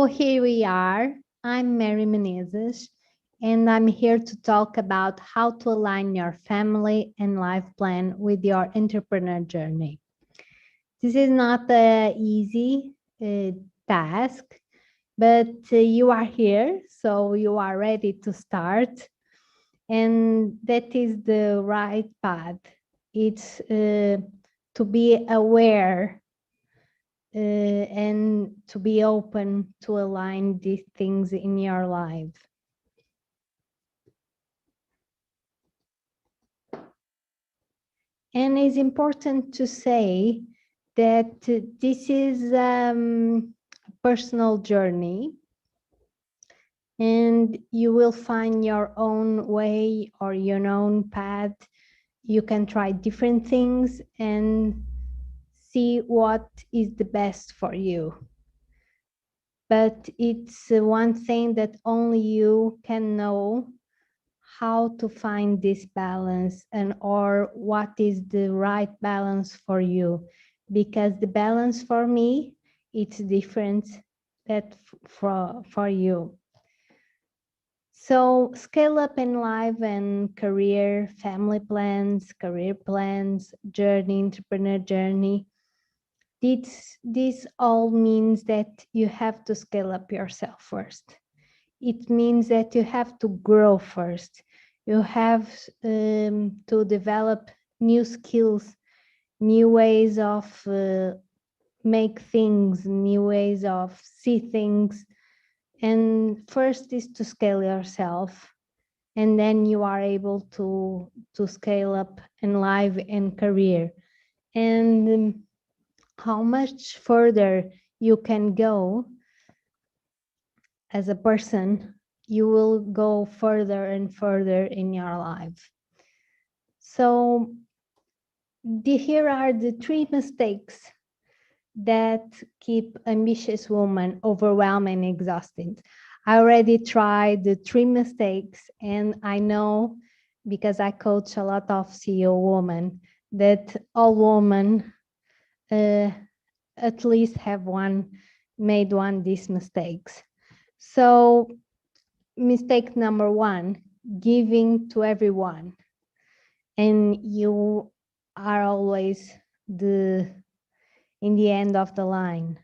here we are. I'm Mary Menezes, and I'm here to talk about how to align your family and life plan with your entrepreneur journey. This is not an easy task, but you are here, so you are ready to start. And that is the right path. It's to be aware and to be open to align these things in your life. And it's important to say that this is a personal journey, and you will find your own way or your own path. You can try different things and see what is the best for you. But it's one thing that only you can know, how to find this balance and or what is the right balance for you, because the balance for me, it's different that for you. So scale up in life and career, family plans, career plans, journey, entrepreneur journey. This all means that you have to scale up yourself first. It means that you have to grow first. You have to develop new skills, new ways of make things, new ways of see things. And first is to scale yourself. And then you are able to scale up in life and career. And how much further you can go as a person, you will go further and further in your life. So here are the 3 mistakes that keep ambitious women overwhelmed and exhausted. I already tried the 3 mistakes, and I know, because I coach a lot of CEO women, that all women at least have made one these mistakes. So mistake number 1, giving to everyone. And you are always in the end of the line.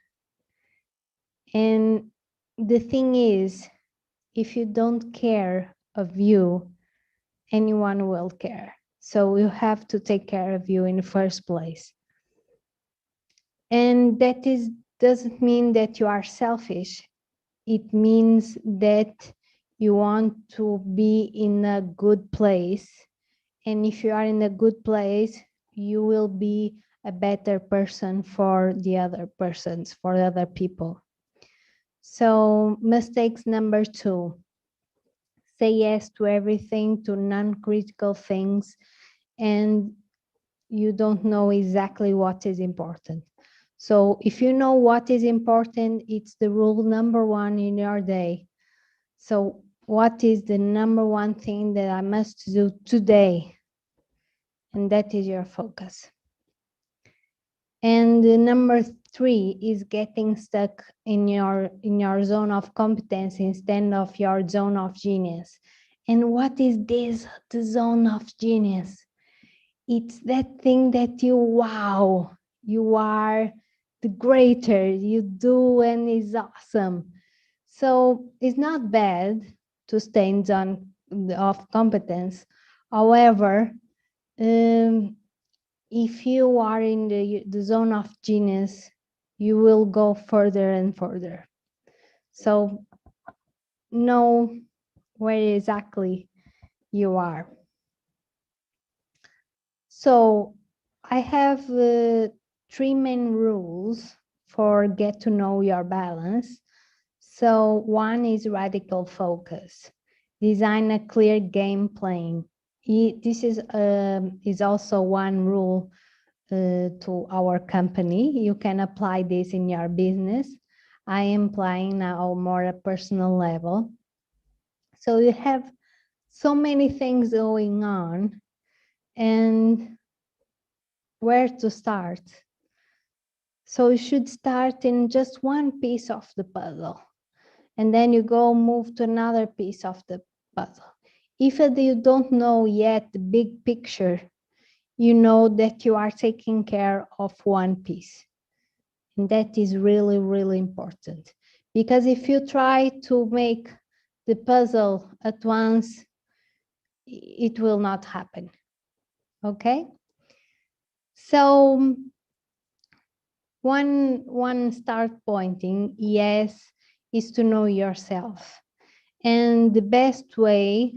And the thing is, if you don't care of you, anyone will care. So you have to take care of you in the first place. And that doesn't mean that you are selfish. It means that you want to be in a good place. And if you are in a good place, you will be a better person for the other persons, for the other people. So mistakes number 2, say yes to everything, to non-critical things, and you don't know exactly what is important. So if you know what is important, it's the rule number 1 in your day. So what is the number 1 thing that I must do today? And that is your focus. And the number 3 is getting stuck in your zone of competence instead of your zone of genius. And what is this, the zone of genius? It's that thing that you are the greater, you do, and it's awesome. So it's not bad to stay in zone of competence. However, if you are in the zone of genius, you will go further and further. So know where exactly you are. So I have 3 main rules for get to know your balance. So 1 is radical focus. Design a clear game plan. This is also 1 rule to our company. You can apply this in your business. I am applying now more a personal level. So you have so many things going on, and where to start? So you should start in just one piece of the puzzle. and then you go move to another piece of the puzzle. If you don't know yet the big picture, you know that you are taking care of one piece. And that is really, really important. Because if you try to make the puzzle at once, it will not happen. Okay? So one start pointing, yes, is to know yourself. And the best way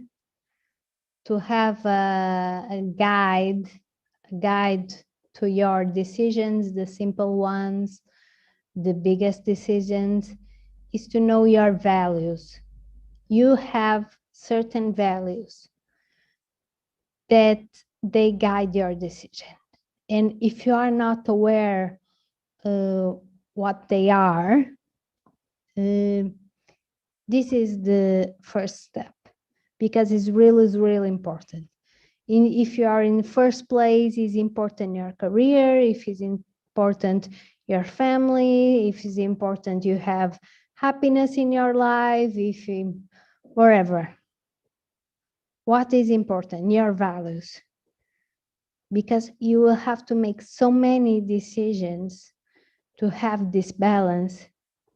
to have a guide to your decisions, the simple ones, the biggest decisions, is to know your values. You have certain values that they guide your decision. And if you are not aware what they are, this is the first step, because it's really important. If you are in first place, it's important your career, if it's important your family, if it's important you have happiness in your life, if you, wherever. What is important? Your values. Because you will have to make so many decisions to have this balance,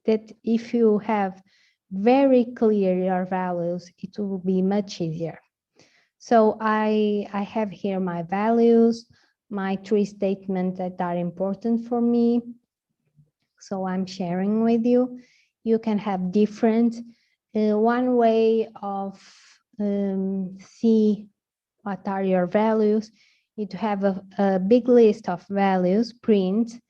that if you have very clear your values, it will be much easier. So I have here my values, my 3 statements that are important for me. So I'm sharing with you. You can have different. One way of see what are your values is to have a big list of values, print,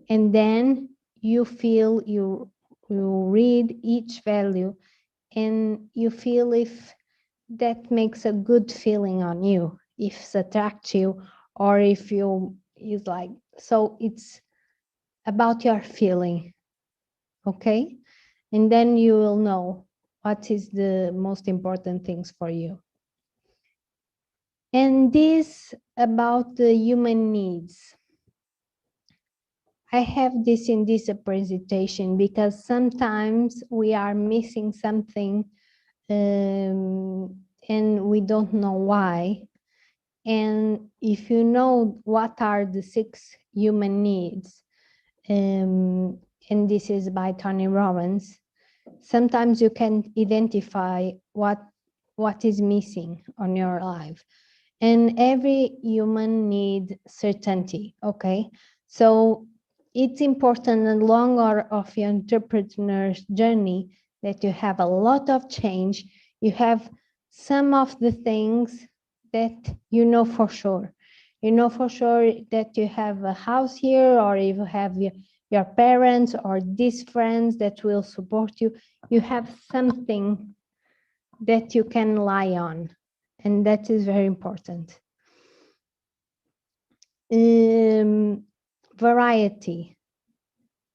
and then you feel, you read each value, and you feel if that makes a good feeling on you, if it attracts you, or if you is like, so it's about your feeling, okay? And then you will know what is the most important things for you. And this about the human needs. I have this in this presentation because sometimes we are missing something and we don't know why. And if you know what are the 6 human needs, and this is by Tony Robbins, sometimes you can identify what is missing on your life. And every human needs certainty, okay? So it's important along of your entrepreneur's journey that you have a lot of change. You have some of the things that you know for sure. You know for sure that you have a house here, or if you have your parents or these friends that will support you. You have something that you can rely on, and that is very important. Variety,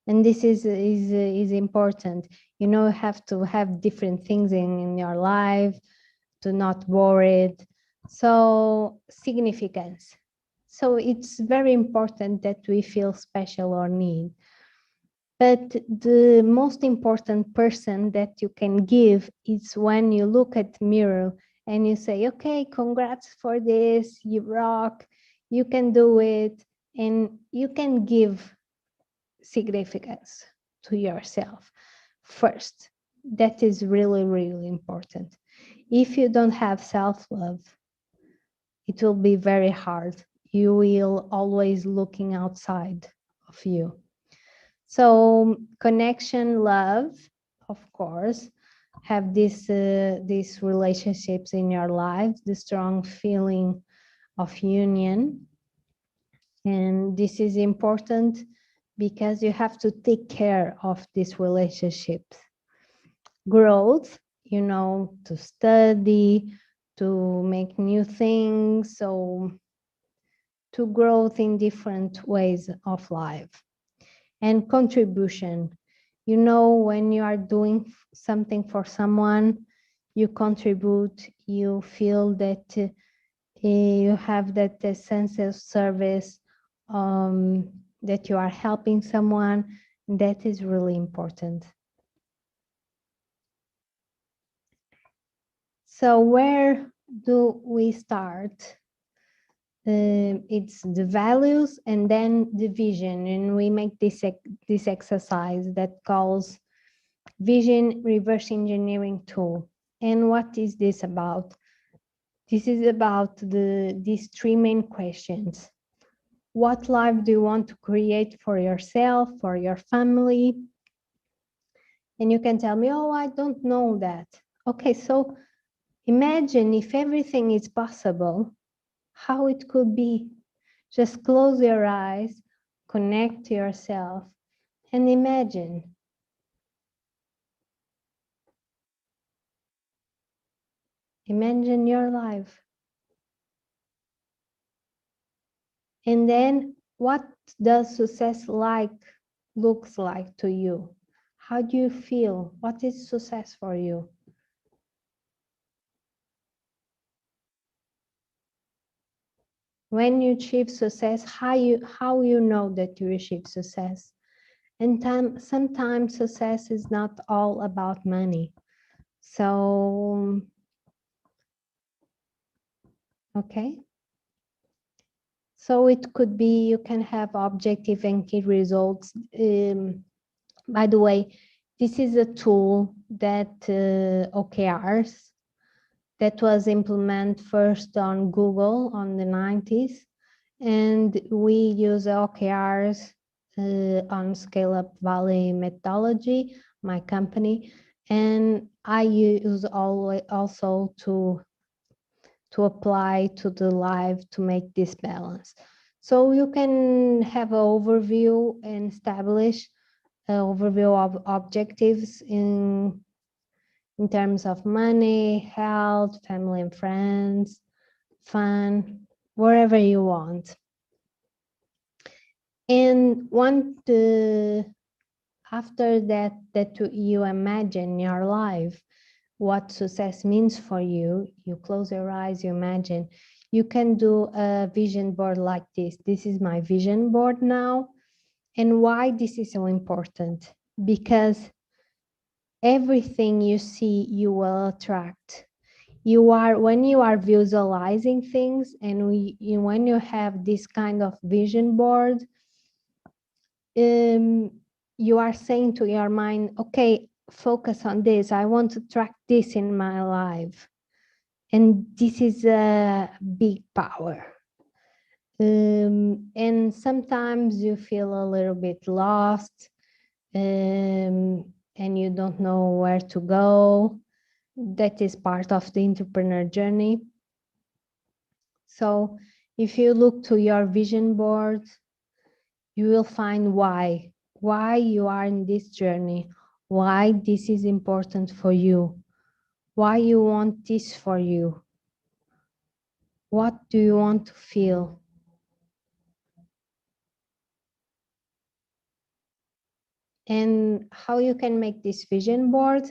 and this is important. You know, you have to have different things in your life to not bore it. So significance. So it's very important that we feel special or need. But the most important person that you can give is when you look at the mirror and you say, okay, congrats for this, you rock, you can do it, and you can give significance to yourself first. That is really important. If you don't have self-love, it will be very hard. You will always looking outside of you. So connection, love, of course, have these relationships in your life, the strong feeling of union. And this is important because you have to take care of these relationships. Growth, you know, to study, to make new things, so to growth in different ways of life. And contribution, you know, when you are doing something for someone, you contribute, you feel that you have that sense of service, that you are helping someone. That is really important. So where do we start? It's the values and then the vision, and we make this exercise that calls vision reverse engineering tool. And what is this about? This is about these three main questions. What life do you want to create for yourself, for your family? And you can tell me, oh, I don't know that. Okay, so imagine if everything is possible, how it could be. Just close your eyes, connect to yourself, and imagine. Imagine your life. And then what does success looks like to you? How do you feel? What is success for you? When you achieve success, how you know that you achieve success? And sometimes success is not all about money. So, okay. So it could be you can have objective and key results. By the way, this is a tool that OKRs that was implemented first on Google on the 90s. And we use OKRs on Scaleup Valley methodology, my company. And I use also to apply to the live to make this balance. So you can have an overview and establish an overview of objectives in terms of money, health, family and friends, fun, wherever you want. And after that you imagine your life, what success means for you, you close your eyes, you imagine, you can do a vision board like this. This is my vision board now. And why this is so important? Because everything you see, you will attract. When you are visualizing things and when you have this kind of vision board, you are saying to your mind, okay, focus on this. I want to track this in my life. And this is a big power. And sometimes you feel a little bit lost and you don't know where to go. That is part of the entrepreneur journey. So if you look to your vision board, you will find why you are in this journey, why this is important for you, why you want this for you, what do you want to feel. And how you can make this vision board,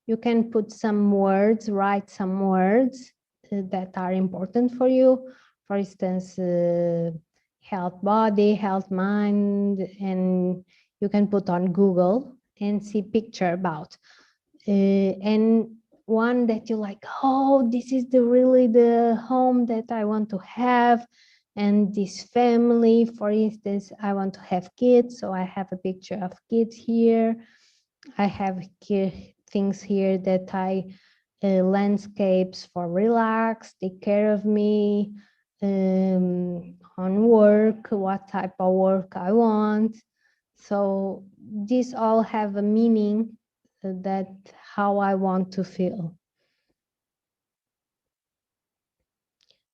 you can put some words, write some words that are important for you. For instance, health body, health mind, and you can put on Google and see picture about. And one that you like, oh, this is really the home that I want to have. And this family, for instance, I want to have kids. So I have a picture of kids here. I have things here that landscapes for relax, take care of me, on work, what type of work I want. So these all have a meaning that how I want to feel.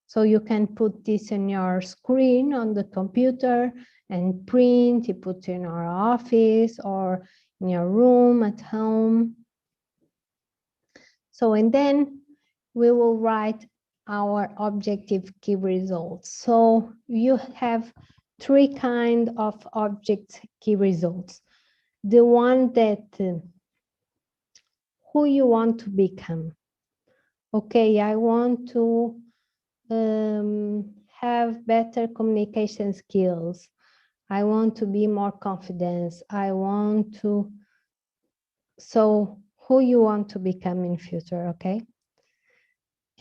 So you can put this in your screen on the computer and print, you put in our office or in your room at home. So, and then we will write our objective key results. So you have three kinds of object key results. The one that who you want to become. Okay, I want to have better communication skills. I want to be more confident. So who you want to become in future, okay?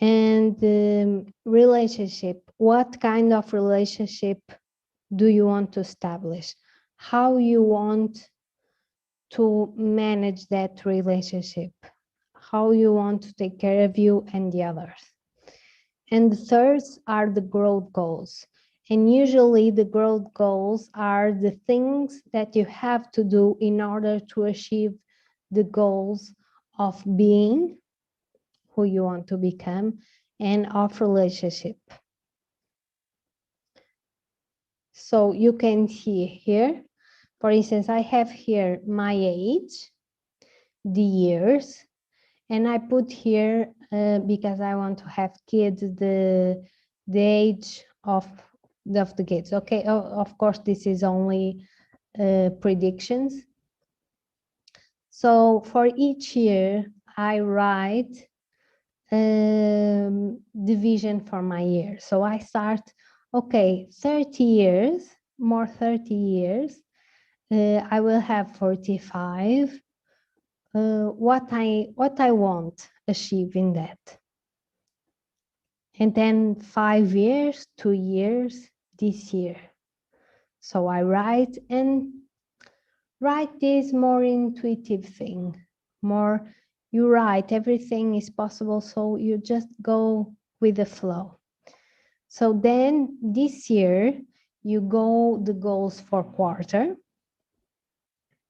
And relationship, what kind of relationship do you want to establish? How you want to manage that relationship? How you want to take care of you and the others? And the thirds are the growth goals. And usually the growth goals are the things that you have to do in order to achieve the goals of being who you want to become and of relationship. So you can see here, for instance, I have here my age, the years, and I put here, because I want to have kids, the age of the kids. Okay, of course, this is only predictions. So for each year, I write the vision for my year. So I start, okay, 30 years, more 30 years. I will have 45. What I want achieve in that. And then 5 years, 2 years, this year. So I write this more intuitive thing, more you write, everything is possible, so you just go with the flow. So then this year, you go the goals for quarter.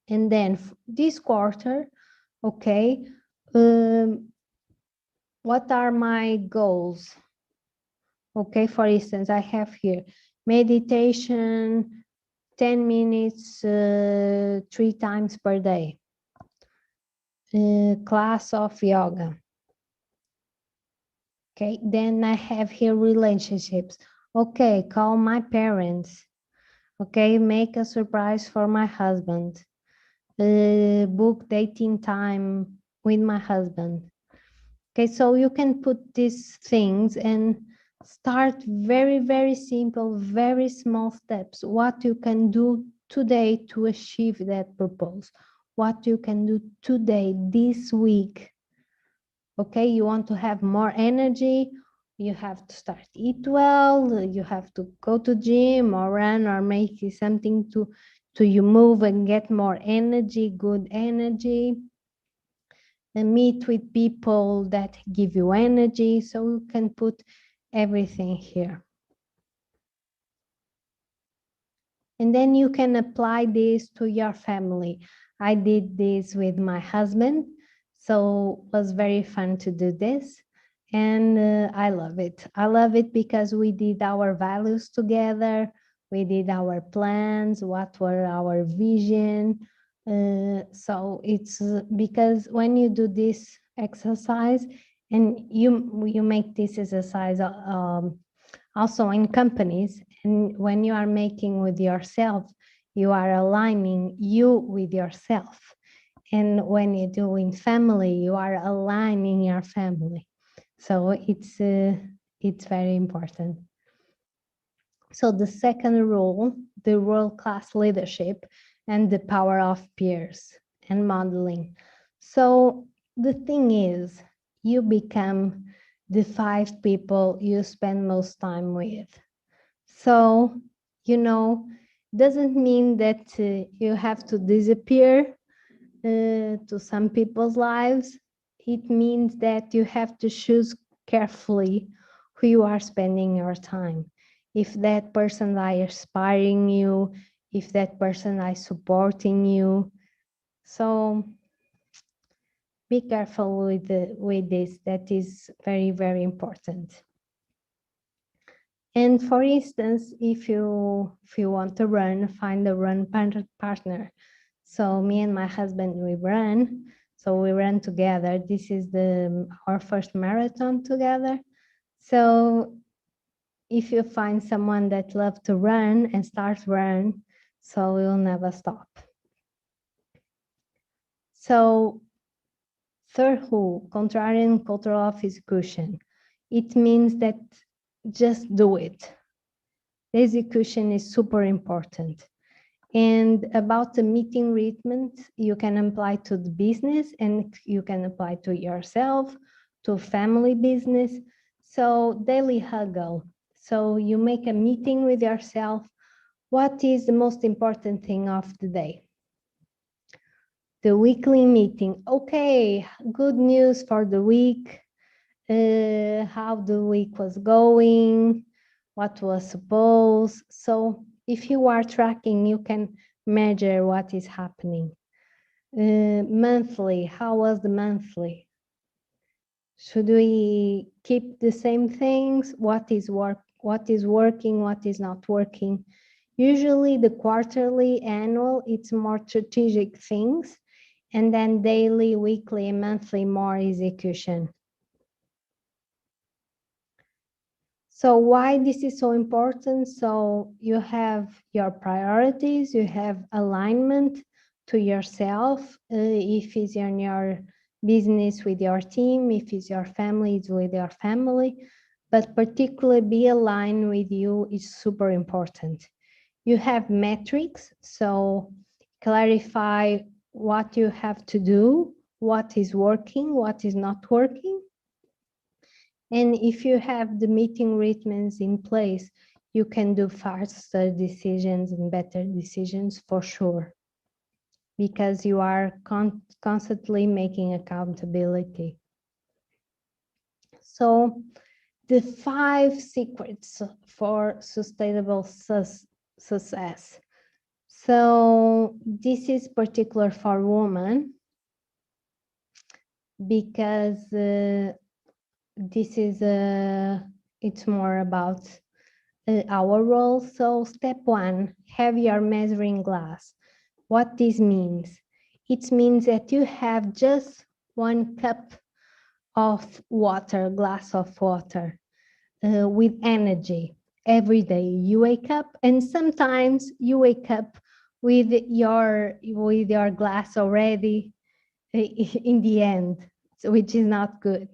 And then this quarter, okay, what are my goals? Okay, for instance, I have here meditation, 10 minutes, 3 times per day, class of yoga. Okay, then I have here relationships. Okay, call my parents. Okay, make a surprise for my husband. Book dating time with my husband. Okay, so you can put these things and start very, very simple, very small steps. What you can do today to achieve that purpose. What you can do today, this week. Okay, you want to have more energy, you have to start eat well, you have to go to gym or run or make something to you move and get more energy, good energy. And meet with people that give you energy, so you can put everything here. And then you can apply this to your family. I did this with my husband, so it was very fun to do this. And I love it. I love it because we did our values together. We did our plans, what were our vision. So it's because when you do this exercise and you make this exercise also in companies, and when you are making with yourself, you are aligning you with yourself. And when you do in family, you are aligning your family. So it's very important. So the second rule, the world-class leadership and the power of peers and modeling. So the thing is, you become the 5 people you spend most time with. So, doesn't mean that you have to disappear to some people's lives. It means that you have to choose carefully who you are spending your time. If that person is inspiring you, if that person is supporting you. So be careful with this. That is very, very important. And for instance, if you want to run, find a run partner. So me and my husband, we run. So we run together. This is our first marathon together. So if you find someone that loves to run and starts run, so we'll never stop. So third rule, contrarian culture of execution. It means that just do it. The execution is super important. And about the meeting rhythm, you can apply to the business and you can apply to yourself, to family business. So daily huggle. So you make a meeting with yourself. What is the most important thing of the day? The weekly meeting. Okay, good news for the week. How the week was going, what was supposed. So if you are tracking, you can measure what is happening. Monthly, how was the monthly? Should we keep the same things? What is working, what is not working? Usually the quarterly, annual, it's more strategic things, and then daily, weekly, and monthly, more execution. So why this is so important? So you have your priorities, you have alignment to yourself, if it's in your business with your team, if it's your family, it's with your family, but particularly be aligned with you is super important. You have metrics, so clarify what you have to do, what is working, what is not working. And if you have the meeting rhythms in place, you can do faster decisions and better decisions for sure, because you are constantly making accountability. So the 5 secrets for sustainable success. So this is particular for women because this is it's more about our role. So step 1, have your measuring glass. What this means? It means that you have just 1 cup of water, glass of water, with energy every day. You wake up, and sometimes you wake up with your glass already in the end, which is not good.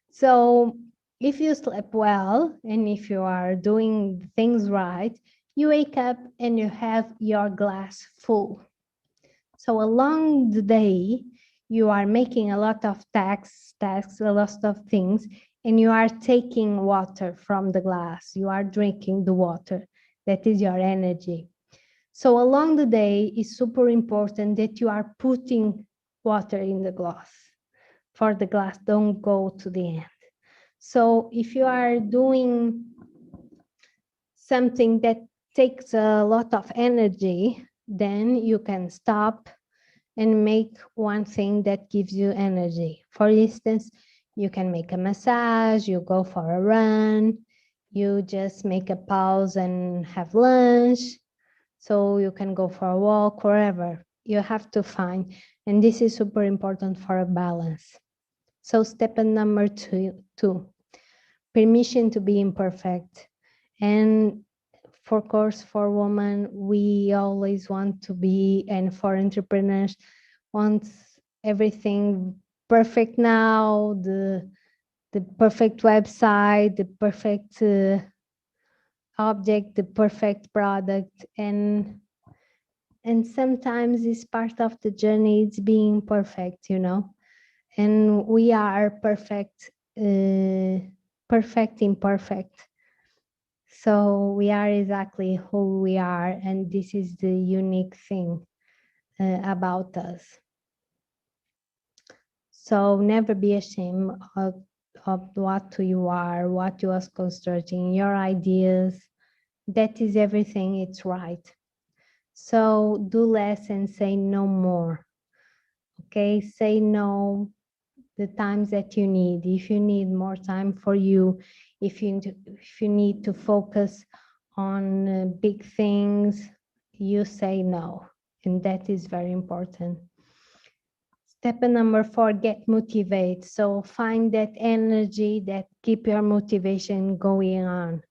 So if you sleep well and if you are doing things right, you wake up and you have your glass full. So along the day, you are making a lot of tasks, a lot of things, and you are taking water from the glass. You are drinking the water. That is your energy. So along the day, it's super important that you are putting water in the glass. For the glass, don't go to the end. So if you are doing something that takes a lot of energy, then you can stop and make one thing that gives you energy. For instance, you can make a massage, you go for a run, you just make a pause and have lunch. So you can go for a walk, wherever. You have to find, and this is super important for a balance. So step number two, permission to be imperfect. And for course, for women, we always want to be, and for entrepreneurs, want everything perfect now, the perfect website, the perfect object, the perfect product, and sometimes it's part of the journey. It's being perfect, you know, and we are perfect, perfect imperfect. So we are exactly who we are, and this is the unique thing about us. So never be ashamed of what you are, what you are constructing, your ideas. That is everything, it's right. So do less and say no more. Okay, say no the times that you need. If you need more time for you, if you need to focus on big things, you say no, and that is very important. Step number 4, get motivated. So find that energy that keep your motivation going on.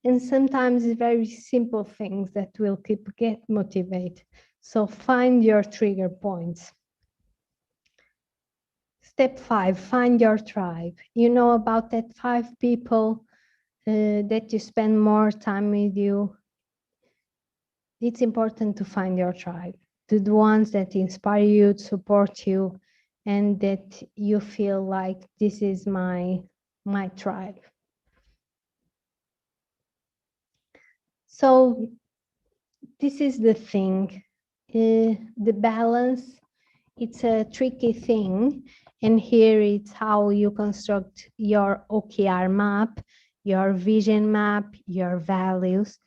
And sometimes it's very simple things that will get motivated. So find your trigger points. Step 5, find your tribe. You know about that 5 people that you spend more time with you. It's important to find your tribe, the ones that inspire you, support you, and that you feel like this is my my tribe. So this is the thing. The balance, it's a tricky thing. And here it's how you construct your OKR map, your vision map, your values,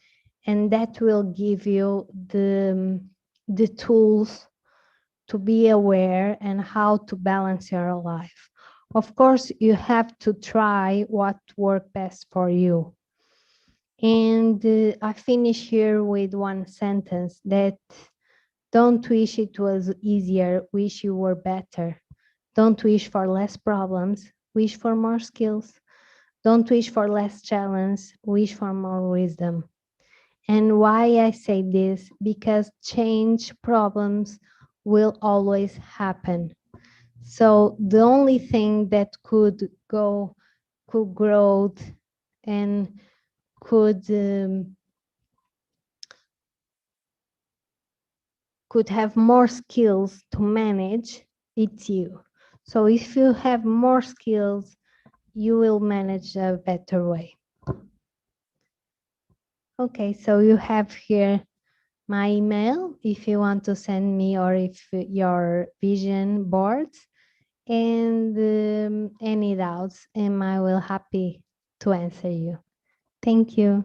and that will give you the tools to be aware and how to balance your life. Of course, you have to try what works best for you. And I finish here with one sentence that don't wish it was easier, wish you were better. Don't wish for less problems, wish for more skills. Don't wish for less challenge, wish for more wisdom. And why I say this? Because change problems will always happen. So the only thing that could grow and could have more skills to manage, it's you. So if you have more skills, you will manage a better way. Okay, so you have here my email if you want to send me or if your vision boards and any doubts, and I will happy to answer you. Thank you.